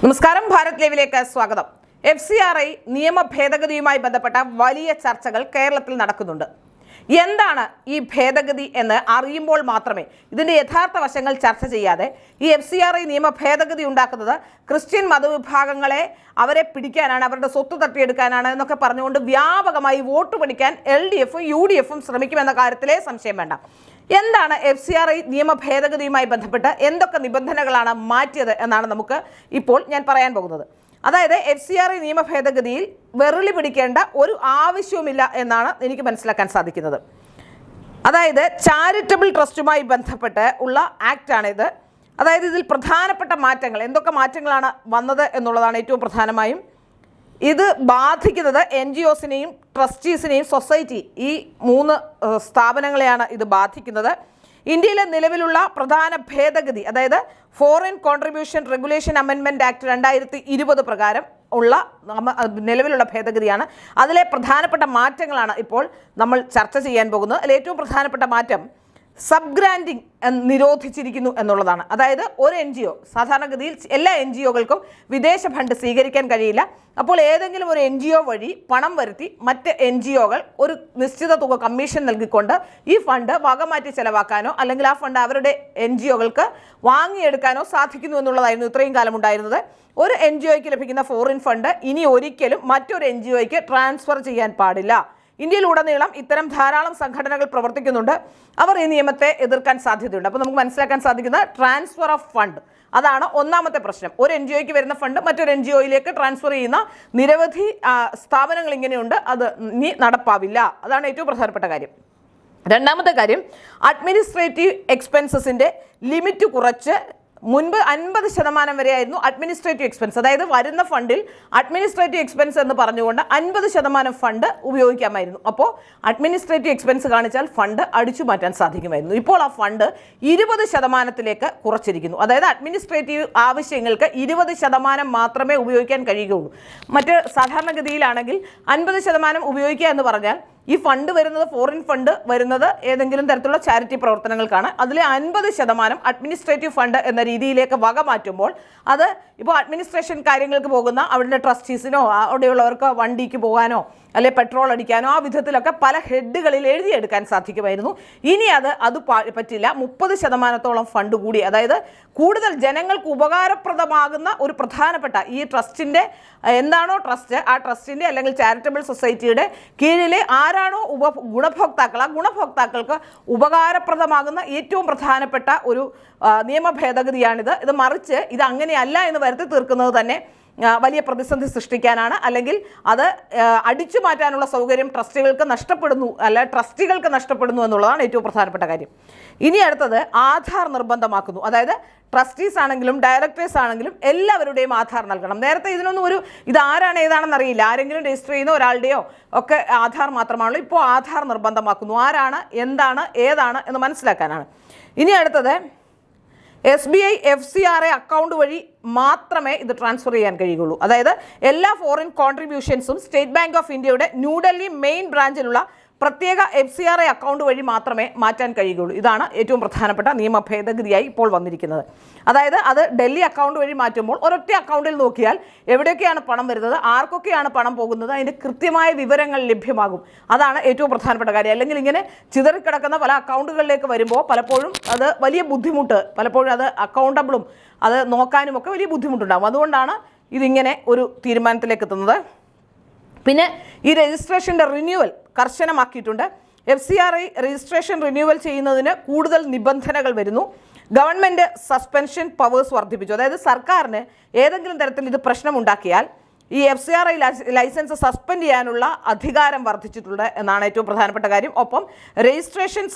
നമസ്കാരം, ഭാരത് ലൈവിലേക്ക് സ്വാഗതം. FCRI നിയമ ഭേദഗതിയുമായി ബന്ധപ്പെട്ട വലിയ ചർച്ചകൾ കേരളത്തിൽ നടക്കുന്നുണ്ട്. എന്താണ് ഈ ഭേദഗതി എന്ന് അറിയുമ്പോൾ മാത്രമേ ഇതിന്റെ യഥാർത്ഥ വശങ്ങൾ ചർച്ച ചെയ്യാതെ ഈ FCRI നിയമ ഭേദഗതി ഉണ്ടാക്കുന്നത് ക്രിസ്ത്യൻ മതവിഭാഗങ്ങളെ അവരെ പിടിക്കാനാണ്, അവരുടെ സ്വത്ത് തട്ടിയെടുക്കാനാണ് എന്നൊക്കെ പറഞ്ഞുകൊണ്ട് വ്യാപകമായി വോട്ട് പിടിക്കാൻ LDFും UDFും ശ്രമിക്കുമെന്ന കാര്യത്തിലേ സംശയം വേണ്ട. എന്താണ് FCRI നിയമ ഭേദഗതിയുമായി ബന്ധപ്പെട്ട് എന്തൊക്കെ നിബന്ധനകളാണ് മാറ്റിയത് എന്നാണ് നമുക്ക് ഇപ്പോൾ ഞാൻ പറയാൻ പോകുന്നത്. അതായത് FCRI നിയമ ഭേദഗതിയിൽ വെറുളി പിടിക്കേണ്ട ഒരു ആവശ്യവുമില്ല എന്നാണ് എനിക്ക് മനസ്സിലാക്കാൻ സാധിക്കുന്നത്. അതായത് ചാരിറ്റബിൾ ട്രസ്റ്റുമായി ബന്ധപ്പെട്ട് ഉള്ള ആക്റ്റാണിത്. അതായത് ഇതിൽ പ്രധാനപ്പെട്ട മാറ്റങ്ങൾ എന്തൊക്കെ മാറ്റങ്ങളാണ് വന്നത് എന്നുള്ളതാണ് ഏറ്റവും പ്രധാനമായും. ഇത് ബാധിക്കുന്നത് NGOസിനെയും ട്രസ്റ്റീസിനെയും സൊസൈറ്റി, ഈ മൂന്ന് സ്ഥാപനങ്ങളെയാണ് ഇത് ബാധിക്കുന്നത്. ഇന്ത്യയിലെ നിലവിലുള്ള പ്രധാന ഭേദഗതി, അതായത് foreign contribution regulation amendment act 2020 പ്രകാരം ഉള്ള നിലവിലുള്ള ഭേദഗതിയാണ്. അതിലെ പ്രധാനപ്പെട്ട മാറ്റങ്ങളാണ് ഇപ്പോൾ നമ്മൾ ചർച്ച ചെയ്യാൻ പോകുന്നത്. അതിൽ ഏറ്റവും പ്രധാനപ്പെട്ട മാറ്റം സബ് ഗ്രാൻഡിങ് നിരോധിച്ചിരിക്കുന്നു എന്നുള്ളതാണ്. അതായത് ഒരു NGO, സാധാരണഗതിയിൽ എല്ലാ NGOകൾക്കും വിദേശ ഫണ്ട് സ്വീകരിക്കാൻ കഴിയില്ല. അപ്പോൾ ഏതെങ്കിലും ഒരു NGO വഴി പണം വരുത്തി മറ്റ് NGOകൾ ഒരു നിശ്ചിത തുക കമ്മീഷൻ നൽകിക്കൊണ്ട് ഈ ഫണ്ട് വകമാറ്റി ചെലവാക്കാനോ അല്ലെങ്കിൽ ആ ഫണ്ട് അവരുടെ NGOകൾക്ക് വാങ്ങിയെടുക്കാനോ സാധിക്കുന്നു എന്നുള്ളതായിരുന്നു ഇത്രയും കാലം ഉണ്ടായിരുന്നത്. ഒരു NGOയ്ക്ക് ലഭിക്കുന്ന ഫോറിൻ ഫണ്ട് ഇനി ഒരിക്കലും മറ്റൊരു NGOയ്ക്ക് ട്രാൻസ്ഫർ ചെയ്യാൻ പാടില്ല. ഇന്ത്യയിലുടനീളം ഇത്തരം ധാരാളം സംഘടനകൾ പ്രവർത്തിക്കുന്നുണ്ട്. അവർ ഈ നിയമത്തെ എതിർക്കാൻ സാധ്യതയുണ്ട്. അപ്പോൾ നമുക്ക് മനസ്സിലാക്കാൻ സാധിക്കുന്നത് ട്രാൻസ്ഫർ ഓഫ് ഫണ്ട്, അതാണ് ഒന്നാമത്തെ പ്രശ്നം. ഒരു NGOയ്ക്ക് വരുന്ന ഫണ്ട് മറ്റൊരു NGOയിലേക്ക് ട്രാൻസ്ഫർ ചെയ്യുന്ന നിരവധി സ്ഥാപനങ്ങൾ ഇങ്ങനെയുണ്ട്. അത് ഇനി നടപ്പാവില്ല. അതാണ് ഏറ്റവും പ്രധാനപ്പെട്ട കാര്യം. രണ്ടാമത്തെ കാര്യം, അഡ്മിനിസ്ട്രേറ്റീവ് എക്സ്പെൻസസിൻ്റെ ലിമിറ്റ് കുറച്ച് മുൻപ് 50% വരെയായിരുന്നു അഡ്മിനിസ്ട്രേറ്റീവ് എക്സ്പെൻസ്. അതായത് വരുന്ന ഫണ്ടിൽ അഡ്മിനിസ്ട്രേറ്റീവ് എക്സ്പെൻസ് എന്ന് പറഞ്ഞുകൊണ്ട് 50% ഫണ്ട് ഉപയോഗിക്കാമായിരുന്നു. അപ്പോൾ അഡ്മിനിസ്ട്രേറ്റീവ് എക്സ്പെൻസ് കാണിച്ചാൽ ഫണ്ട് അടിച്ചു മാറ്റാൻ സാധിക്കുമായിരുന്നു. ഇപ്പോൾ ആ ഫണ്ട് 20% കുറച്ചിരിക്കുന്നു. അതായത് അഡ്മിനിസ്ട്രേറ്റീവ് ആവശ്യങ്ങൾക്ക് 20% മാത്രമേ ഉപയോഗിക്കാൻ കഴിയുകയുള്ളൂ. മറ്റ് സാധാരണഗതിയിലാണെങ്കിൽ 50% ഉപയോഗിക്കുക എന്ന് പറഞ്ഞാൽ ഈ ഫണ്ട് വരുന്നത്, ഫോറിൻ ഫണ്ട് വരുന്നത് ഏതെങ്കിലും തരത്തിലുള്ള ചാരിറ്റി പ്രവർത്തനങ്ങൾക്കാണ്. അതിലെ 50% അഡ്മിനിസ്ട്രേറ്റീവ് ഫണ്ട് എന്ന രീതിയിലേക്ക് വക മാറ്റുമ്പോൾ അത് ഇപ്പോൾ അഡ്മിനിസ്ട്രേഷൻ കാര്യങ്ങൾക്ക് പോകുന്ന അവരുടെ ട്രസ്റ്റീസിനോ അവിടെയുള്ളവർക്ക് വണ്ടിക്ക് പോകാനോ അല്ലെ പെട്രോൾ അടിക്കാനോ ആ വിധത്തിലൊക്കെ പല ഹെഡുകളിൽ എഴുതിയെടുക്കാൻ സാധിക്കുമായിരുന്നു. ഇനി അത് പറ്റില്ല. 30% ഫണ്ട് കൂടി, അതായത് കൂടുതൽ ജനങ്ങൾക്ക് ഉപകാരപ്രദമാകുന്ന ഒരു പ്രധാനപ്പെട്ട ഈ ട്രസ്റ്റിൻ്റെ എന്താണോ ട്രസ്റ്റ്, ആ ട്രസ്റ്റിൻ്റെ അല്ലെങ്കിൽ ചാരിറ്റബിൾ സൊസൈറ്റിയുടെ കീഴിലെ ആരാണോ ഗുണഭോക്താക്കൾ, ആ ഗുണഭോക്താക്കൾക്ക് ഉപകാരപ്രദമാകുന്ന ഏറ്റവും പ്രധാനപ്പെട്ട ഒരു നിയമ ഭേദഗതിയാണിത്. ഇത് മറിച്ച് ഇത് അങ്ങനെയല്ല എന്ന് വരുത്തി തീർക്കുന്നത് തന്നെ വലിയ പ്രതിസന്ധി സൃഷ്ടിക്കാനാണ്. അല്ലെങ്കിൽ അത് അടിച്ചു മാറ്റാനുള്ള സൗകര്യം ട്രസ്റ്റികൾക്ക് നഷ്ടപ്പെടുന്നു, അല്ല ട്രസ്റ്റികൾക്ക് നഷ്ടപ്പെടുന്നു എന്നുള്ളതാണ് ഏറ്റവും പ്രധാനപ്പെട്ട കാര്യം. ഇനി അടുത്തത് ആധാർ നിർബന്ധമാക്കുന്നു. അതായത് ട്രസ്റ്റീസ് ആണെങ്കിലും ഡയറക്ടേഴ്സ് ആണെങ്കിലും എല്ലാവരുടെയും ആധാർ നൽകണം. നേരത്തെ ഇതിനൊന്നും ഇത് ആരാണ് ഏതാണെന്ന് അറിയില്ല. ആരെങ്കിലും രജിസ്റ്റർ ചെയ്യുന്ന ഒരാളുടെയോ ഒക്കെ ആധാർ മാത്രമാണല്ലോ. ഇപ്പോൾ ആധാർ നിർബന്ധമാക്കുന്നു. ആരാണ്, എന്താണ്, ഏതാണ് എന്ന് മനസ്സിലാക്കാനാണ്. ഇനി അടുത്തത് SBI FCRI അക്കൗണ്ട് വഴി മാത്രമേ ഇത് ട്രാൻസ്ഫർ ചെയ്യാൻ കഴിയുകയുള്ളൂ. അതായത് എല്ലാ ഫോറിൻ കോൺട്രിബ്യൂഷൻസും സ്റ്റേറ്റ് ബാങ്ക് ഓഫ് ഇന്ത്യയുടെ ന്യൂഡൽഹി മെയിൻ ബ്രാഞ്ചിലുള്ള പ്രത്യേക FCRI അക്കൗണ്ട് വഴി മാത്രമേ മാറ്റാൻ കഴിയുകയുള്ളൂ. ഇതാണ് ഏറ്റവും പ്രധാനപ്പെട്ട നിയമ ഭേദഗതിയായി ഇപ്പോൾ വന്നിരിക്കുന്നത്. അതായത് അത് ഡൽഹി അക്കൗണ്ട് വഴി മാറ്റുമ്പോൾ ഒരൊറ്റ അക്കൗണ്ടിൽ നോക്കിയാൽ എവിടെയൊക്കെയാണ് പണം വരുന്നത്, ആർക്കൊക്കെയാണ് പണം പോകുന്നത്, അതിൻ്റെ കൃത്യമായ വിവരങ്ങൾ ലഭ്യമാകും. അതാണ് ഏറ്റവും പ്രധാനപ്പെട്ട കാര്യം. അല്ലെങ്കിൽ ഇങ്ങനെ ചിതറിക്കിടക്കുന്ന പല അക്കൗണ്ടുകളിലേക്ക് വരുമ്പോൾ പലപ്പോഴും അത് വലിയ ബുദ്ധിമുട്ട്, പലപ്പോഴും അത് അക്കൗണ്ടബിളും അത് നോക്കാനുമൊക്കെ വലിയ ബുദ്ധിമുട്ടുണ്ടാകും. അതുകൊണ്ടാണ് ഇതിങ്ങനെ ഒരു തീരുമാനത്തിലേക്ക് എത്തുന്നത്. പിന്നെ ഈ രജിസ്ട്രേഷൻ്റെ റിന്യൂവൽ കർശനമാക്കിയിട്ടുണ്ട്. FCRI രജിസ്ട്രേഷൻ റിന്യൂവൽ ചെയ്യുന്നതിന് കൂടുതൽ നിബന്ധനകൾ വരുന്നു. ഗവൺമെൻറ് സസ്പെൻഷൻ പവേഴ്സ് വർദ്ധിപ്പിച്ചു. അതായത് സർക്കാരിന് ഏതെങ്കിലും തരത്തിൽ ഇത് പ്രശ്നമുണ്ടാക്കിയാൽ ഈ FCRI ലൈസൻസ് സസ്പെൻഡ് ചെയ്യാനുള്ള അധികാരം വർദ്ധിച്ചിട്ടുണ്ട് എന്നാണ് ഏറ്റവും പ്രധാനപ്പെട്ട കാര്യം. ഒപ്പം രജിസ്ട്രേഷൻ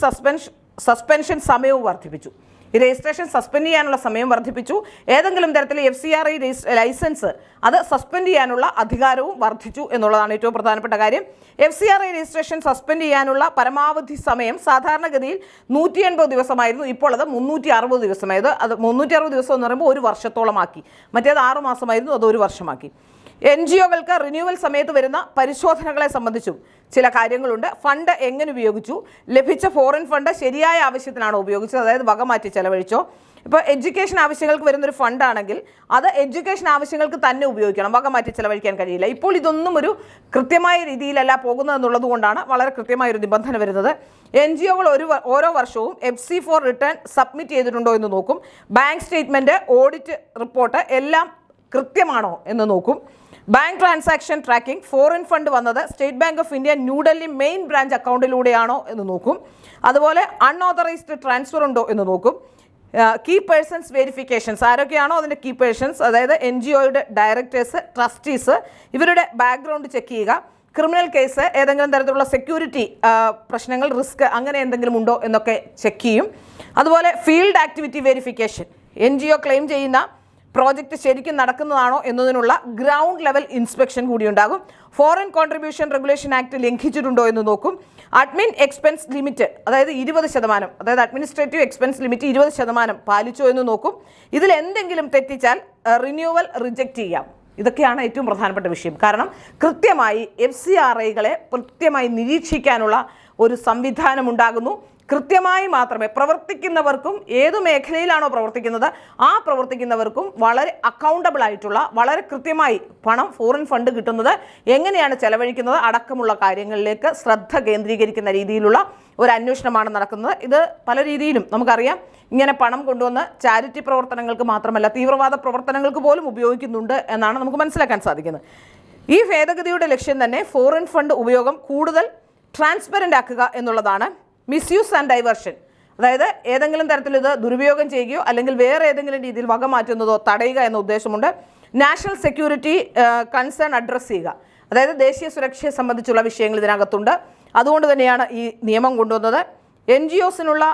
സസ്പെൻഷൻ സമയവും വർദ്ധിപ്പിച്ചു. ഈ രജിസ്ട്രേഷൻ സസ്പെൻഡ് ചെയ്യാനുള്ള സമയം വർദ്ധിപ്പിച്ചു. ഏതെങ്കിലും തരത്തിൽ FCRI ലൈസൻസ് അത് സസ്പെൻഡ് ചെയ്യാനുള്ള അധികാരവും വർദ്ധിച്ചു എന്നുള്ളതാണ് ഏറ്റവും പ്രധാനപ്പെട്ട കാര്യം. FCRI രജിസ്ട്രേഷൻ സസ്പെൻഡ് ചെയ്യാനുള്ള പരമാവധി സമയം സാധാരണഗതിയിൽ 180 ദിവസമായിരുന്നു. ഇപ്പോൾ അത് 360 ദിവസമായത്. അത് 360 ദിവസം എന്ന് പറയുമ്പോൾ 1 വർഷത്തോളമാക്കി. മറ്റേത് 6 മാസമായിരുന്നു, അത് 1 വർഷമാക്കി. NGOകൾക്ക് റിന്യൂവൽ സമയത്ത് വരുന്ന പരിശോധനകളെ സംബന്ധിച്ചും ചില കാര്യങ്ങളുണ്ട്. ഫണ്ട് എങ്ങനെ ഉപയോഗിച്ചു, ലഭിച്ച ഫോറിൻ ഫണ്ട് ശരിയായ ആവശ്യത്തിനാണോ ഉപയോഗിച്ചത്, അതായത് വകമാറ്റി ചെലവഴിച്ചോ, ഇപ്പോൾ എഡ്യൂക്കേഷൻ ആവശ്യങ്ങൾക്ക് വരുന്നൊരു ഫണ്ടാണെങ്കിൽ അത് എഡ്യൂക്കേഷൻ ആവശ്യങ്ങൾക്ക് തന്നെ ഉപയോഗിക്കണം, വക മാറ്റി ചിലവഴിക്കാൻ കഴിയില്ല. ഇപ്പോൾ ഇതൊന്നും ഒരു കൃത്യമായ രീതിയിലല്ല പോകുന്നതെന്നുള്ളത് കൊണ്ടാണ് വളരെ കൃത്യമായൊരു നിബന്ധന വരുന്നത്. NGOകൾ ഓരോ വർഷവും FC4 റിട്ടേൺ സബ്മിറ്റ് ചെയ്തിട്ടുണ്ടോ എന്ന് നോക്കും. ബാങ്ക് സ്റ്റേറ്റ്മെൻറ്റ്, ഓഡിറ്റ് റിപ്പോർട്ട് എല്ലാം കൃത്യമാണോ എന്ന് നോക്കും. Bank transaction tracking, foreign fund വന്നത് State Bank of India New Delhi main branch അക്കൗണ്ടിലൂടെയാണോ എന്ന് നോക്കും. അതുപോലെ അൺഓതറൈസ്ഡ് ട്രാൻസ്ഫർ ഉണ്ടോ എന്ന് നോക്കും. കീ പേഴ്സൺസ് വെരിഫിക്കേഷൻസ്, ആരൊക്കെയാണോ അതിൻ്റെ കീ പേഴ്സൺസ്, അതായത് NGOയുടെ ഡയറക്ടേഴ്സ്, ട്രസ്റ്റീസ്, ഇവരുടെ ബാക്ക്ഗ്രൗണ്ട് ചെക്ക് ചെയ്യുക. ക്രിമിനൽ കേസ്, ഏതെങ്കിലും തരത്തിലുള്ള സെക്യൂരിറ്റി പ്രശ്നങ്ങൾ, റിസ്ക് അങ്ങനെ എന്തെങ്കിലും ഉണ്ടോ എന്നൊക്കെ ചെക്ക് ചെയ്യും. അതുപോലെ field activity verification, NGO claim ചെയ്യുന്ന പ്രോജക്റ്റ് ശരിക്കും നടക്കുന്നതാണോ എന്നതിനുള്ള ഗ്രൗണ്ട് ലെവൽ ഇൻസ്പെക്ഷൻ കൂടി ഉണ്ടാകും. ഫോറിൻ കോൺട്രിബ്യൂഷൻ റെഗുലേഷൻ ആക്ട് ലംഘിച്ചിട്ടുണ്ടോ എന്ന് നോക്കും. അഡ്മിൻ എക്സ്പെൻസ് ലിമിറ്റ്, അതായത് 20%, അതായത് അഡ്മിനിസ്ട്രേറ്റീവ് എക്സ്പെൻസ് ലിമിറ്റ് 20% പാലിച്ചോ എന്ന് നോക്കും. ഇതിൽ എന്തെങ്കിലും തെറ്റിച്ചാൽ റിന്യൂവൽ റിജക്റ്റ് ചെയ്യാം. ഇതൊക്കെയാണ് ഏറ്റവും പ്രധാനപ്പെട്ട വിഷയം. കാരണം കൃത്യമായി FCRIകളെ കൃത്യമായി നിരീക്ഷിക്കാനുള്ള ഒരു സംവിധാനം ഉണ്ടാകുന്നു. കൃത്യമായി മാത്രമേ പ്രവർത്തിക്കുന്നവർക്കും, ഏതു മേഖലയിലാണോ പ്രവർത്തിക്കുന്നത് ആ പ്രവർത്തിക്കുന്നവർക്കും വളരെ അക്കൗണ്ടബിൾ ആയിട്ടുള്ള, വളരെ കൃത്യമായി പണം, ഫോറിൻ ഫണ്ട് കിട്ടുന്നത് എങ്ങനെയാണ് ചെലവഴിക്കുന്നത് അടക്കമുള്ള കാര്യങ്ങളിലേക്ക് ശ്രദ്ധ കേന്ദ്രീകരിക്കുന്ന രീതിയിലുള്ള ഒരു അന്വേഷണമാണ് നടക്കുന്നത്. ഇത് പല രീതിയിലും നമുക്കറിയാം. ഇങ്ങനെ പണം കൊണ്ടുവന്ന് ചാരിറ്റി പ്രവർത്തനങ്ങൾക്ക് മാത്രമല്ല തീവ്രവാദ പ്രവർത്തനങ്ങൾക്ക് പോലും ഉപയോഗിക്കുന്നുണ്ട് എന്നാണ് നമുക്ക് മനസ്സിലാക്കാൻ സാധിക്കുന്നത്. ഈ ഭേദഗതിയുടെ ലക്ഷ്യം തന്നെ ഫോറിൻ ഫണ്ട് ഉപയോഗം കൂടുതൽ ട്രാൻസ്പെറൻ്റ് ആക്കുക എന്നുള്ളതാണ്. മിസ്യൂസ് ആൻഡ് ഡൈവേർഷൻ, അതായത് ഏതെങ്കിലും തരത്തിൽ ഇത് ദുരുപയോഗം ചെയ്യുകയോ അല്ലെങ്കിൽ വേറെ ഏതെങ്കിലും രീതിയിൽ വക മാറ്റുന്നതോ തടയുക എന്ന ഉദ്ദേശമുണ്ട്. നാഷണൽ സെക്യൂരിറ്റി കൺസേൺ അഡ്രസ്സ് ചെയ്യുക, അതായത് ദേശീയ സുരക്ഷയെ സംബന്ധിച്ചുള്ള വിഷയങ്ങൾ ഇതിനകത്തുണ്ട്. അതുകൊണ്ട് തന്നെയാണ് ഈ നിയമം കൊണ്ടുവന്നത്. NGOസിനുള്ള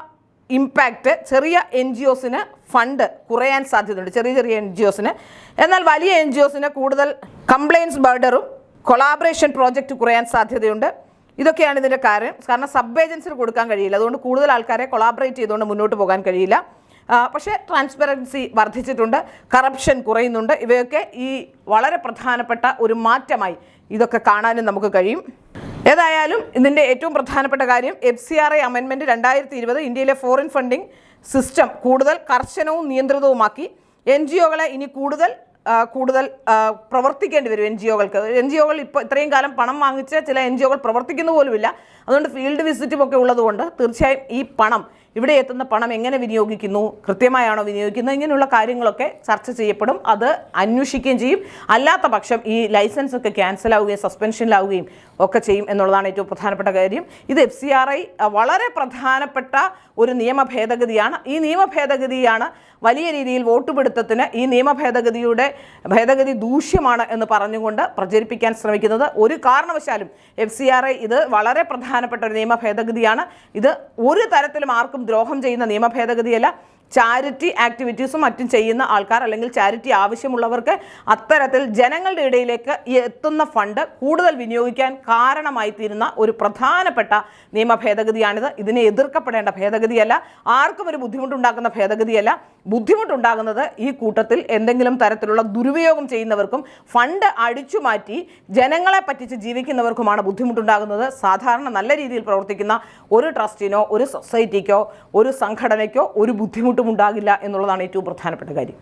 ഇമ്പാക്റ്റ്, ചെറിയ NGOസിന് ഫണ്ട് കുറയാൻ സാധ്യതയുണ്ട്, ചെറിയ NGOസിന്. എന്നാൽ വലിയ NGOസിന് കൂടുതൽ കംപ്ലയിൻസ് ബർഡറും കൊളാബറേഷൻ പ്രോജക്റ്റ് കുറയാൻ സാധ്യതയുണ്ട്. ഇതൊക്കെയാണ് ഇതിൻ്റെ കാരണം സബ് ഏജൻസിന് കൊടുക്കാൻ കഴിയില്ല. അതുകൊണ്ട് കൂടുതൽ ആൾക്കാരെ കൊളാബറേറ്റ് ചെയ്തുകൊണ്ട് മുന്നോട്ട് പോകാൻ കഴിയില്ല. പക്ഷേ ട്രാൻസ്പെറൻസി വർദ്ധിച്ചിട്ടുണ്ട്, കറപ്ഷൻ കുറയുന്നുണ്ട്. ഇവയൊക്കെ ഈ വളരെ പ്രധാനപ്പെട്ട ഒരു മാറ്റമായി ഇതൊക്കെ കാണാനും നമുക്ക് കഴിയും. ഏതായാലും ഇതിൻ്റെ ഏറ്റവും പ്രധാനപ്പെട്ട കാര്യം FCRI അമെൻമെൻറ്റ് 2020 ഇന്ത്യയിലെ ഫോറിൻ ഫണ്ടിങ് സിസ്റ്റം കൂടുതൽ കർശനവും നിയന്ത്രിതവുമാക്കി. NGOകളെ ഇനി കൂടുതൽ പ്രവർത്തിക്കേണ്ടി വരും. NGOകൾ ഇപ്പോൾ ഇത്രയും കാലം പണം വാങ്ങിച്ച് ചില NGOകൾ പ്രവർത്തിക്കുന്ന പോലുമില്ല. അതുകൊണ്ട് ഫീൽഡ് വിസിറ്റും ഒക്കെ ഉള്ളതുകൊണ്ട് തീർച്ചയായും ഈ പണം, ഇവിടെ എത്തുന്ന പണം എങ്ങനെ വിനിയോഗിക്കുന്നു, കൃത്യമായാണോ വിനിയോഗിക്കുന്നത്, ഇങ്ങനെയുള്ള കാര്യങ്ങളൊക്കെ ചർച്ച ചെയ്യപ്പെടും. അത് അന്വേഷിക്കുകയും ചെയ്യും. അല്ലാത്ത പക്ഷം ഈ ലൈസൻസ് ഒക്കെ ക്യാൻസലാവുകയും സസ്പെൻഷനിലാവുകയും ഒക്കെ ചെയ്യും എന്നുള്ളതാണ് ഏറ്റവും പ്രധാനപ്പെട്ട കാര്യം. ഇത് FCRI വളരെ പ്രധാനപ്പെട്ട ഒരു നിയമ ഭേദഗതിയാണ്. ഈ നിയമ ഭേദഗതിയാണ് വലിയ രീതിയിൽ വോട്ടുപിടുത്തത്തിന് ഈ നിയമ ഭേദഗതി ദൂഷ്യമാണ് എന്ന് പറഞ്ഞുകൊണ്ട് പ്രചരിപ്പിക്കാൻ ശ്രമിക്കുന്നത്. ഒരു കാരണവശാലും FCRI ഇത് വളരെ പ്രധാനപ്പെട്ട ഒരു നിയമ ഭേദഗതിയാണ്. ഇത് ഒരു തരത്തിലും ആർക്കും ദ്രോഹം ചെയ്യുന്ന നിയമ ഭേദഗതിയല്ല. ചാരിറ്റി ആക്ടിവിറ്റീസും മറ്റും ചെയ്യുന്ന ആൾക്കാർ അല്ലെങ്കിൽ ചാരിറ്റി ആവശ്യമുള്ളവർക്ക് അത്തരത്തിൽ ജനങ്ങളുടെ ഇടയിലേക്ക് എത്തുന്ന ഫണ്ട് കൂടുതൽ വിനിയോഗിക്കാൻ കാരണമായി തീരുന്ന ഒരു പ്രധാനപ്പെട്ട നിയമ ഭേദഗതിയാണിത്. ഇതിനെ എതിർക്കപ്പെടേണ്ട ഭേദഗതിയല്ല, ആർക്കും ഒരു ബുദ്ധിമുട്ടുണ്ടാക്കുന്ന ഭേദഗതിയല്ല. ബുദ്ധിമുട്ടുണ്ടാകുന്നത് ഈ കൂട്ടത്തിൽ എന്തെങ്കിലും തരത്തിലുള്ള ദുരുപയോഗം ചെയ്യുന്നവർക്കും ഫണ്ട് അടിച്ചുമാറ്റി ജനങ്ങളെ പറ്റിച്ച് ജീവിക്കുന്നവർക്കുമാണ് ബുദ്ധിമുട്ടുണ്ടാകുന്നത്. സാധാരണ നല്ല രീതിയിൽ പ്രവർത്തിക്കുന്ന ഒരു ട്രസ്റ്റിനോ ഒരു സൊസൈറ്റിക്കോ ഒരു സംഘടനയ്ക്കോ ഒരു ബുദ്ധിമുട്ടും ഉണ്ടാകില്ല എന്നുള്ളതാണ് ഏറ്റവും പ്രധാനപ്പെട്ട കാര്യം.